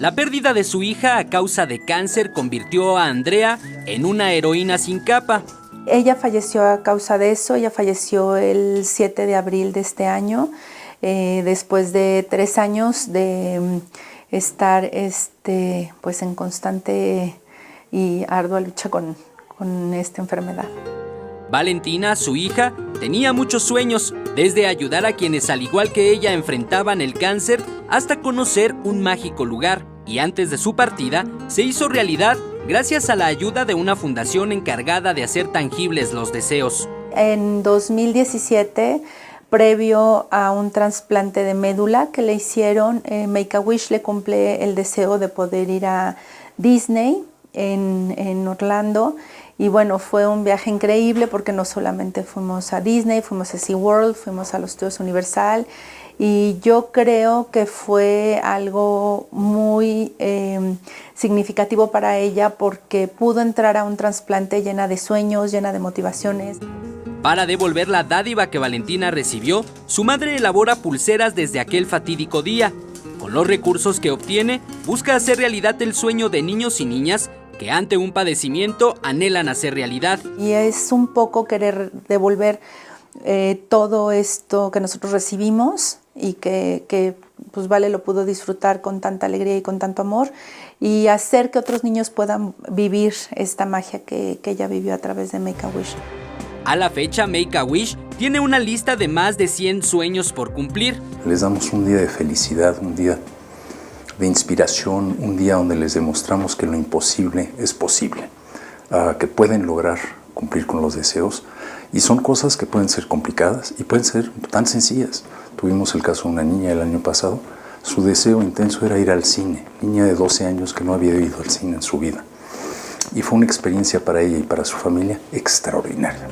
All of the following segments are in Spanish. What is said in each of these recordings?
La pérdida de su hija a causa de cáncer convirtió a Andrea en una heroína sin capa. Ella falleció a causa de eso, ella falleció el 7 de abril de este año, después de 3 años de estar pues en constante y ardua lucha con esta enfermedad. Valentina, su hija, tenía muchos sueños, desde ayudar a quienes al igual que ella enfrentaban el cáncer hasta conocer un mágico lugar. Y antes de su partida, se hizo realidad gracias a la ayuda de una fundación encargada de hacer tangibles los deseos. En 2017, previo a un trasplante de médula que le hicieron, Make-A-Wish le cumple el deseo de poder ir a Disney en Orlando. Y bueno, fue un viaje increíble porque no solamente fuimos a Disney, fuimos a SeaWorld, fuimos a los estudios Universal, y yo creo que fue algo muy significativo para ella porque pudo entrar a un trasplante llena de sueños, llena de motivaciones. Para devolver la dádiva que Valentina recibió, su madre elabora pulseras desde aquel fatídico día. Con los recursos que obtiene, busca hacer realidad el sueño de niños y niñas que ante un padecimiento anhelan hacer realidad. Y es un poco querer devolver todo esto que nosotros recibimos y que pues Vale lo pudo disfrutar con tanta alegría y con tanto amor, y hacer que otros niños puedan vivir esta magia que ella vivió a través de Make-A-Wish. A la fecha, Make-A-Wish tiene una lista de más de 100 sueños por cumplir. Les damos un día de felicidad, un día de inspiración, un día donde les demostramos que lo imposible es posible, que pueden lograr cumplir con los deseos, y son cosas que pueden ser complicadas y pueden ser tan sencillas. Tuvimos el caso de una niña el año pasado, su deseo intenso era ir al cine, niña de 12 años que no había ido al cine en su vida, y fue una experiencia para ella y para su familia extraordinaria.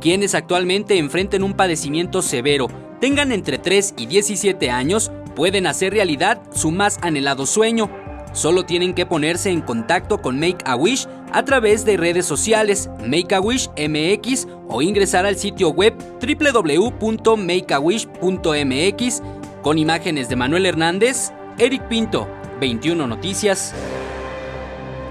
Quienes actualmente enfrenten un padecimiento severo, tengan entre 3 y 17 años, pueden hacer realidad su más anhelado sueño. Solo tienen que ponerse en contacto con Make-A-Wish a través de redes sociales Make-A-Wish MX o ingresar al sitio web www.makeawish.mx. Con imágenes de Manuel Hernández, Eric Pinto, 21 Noticias.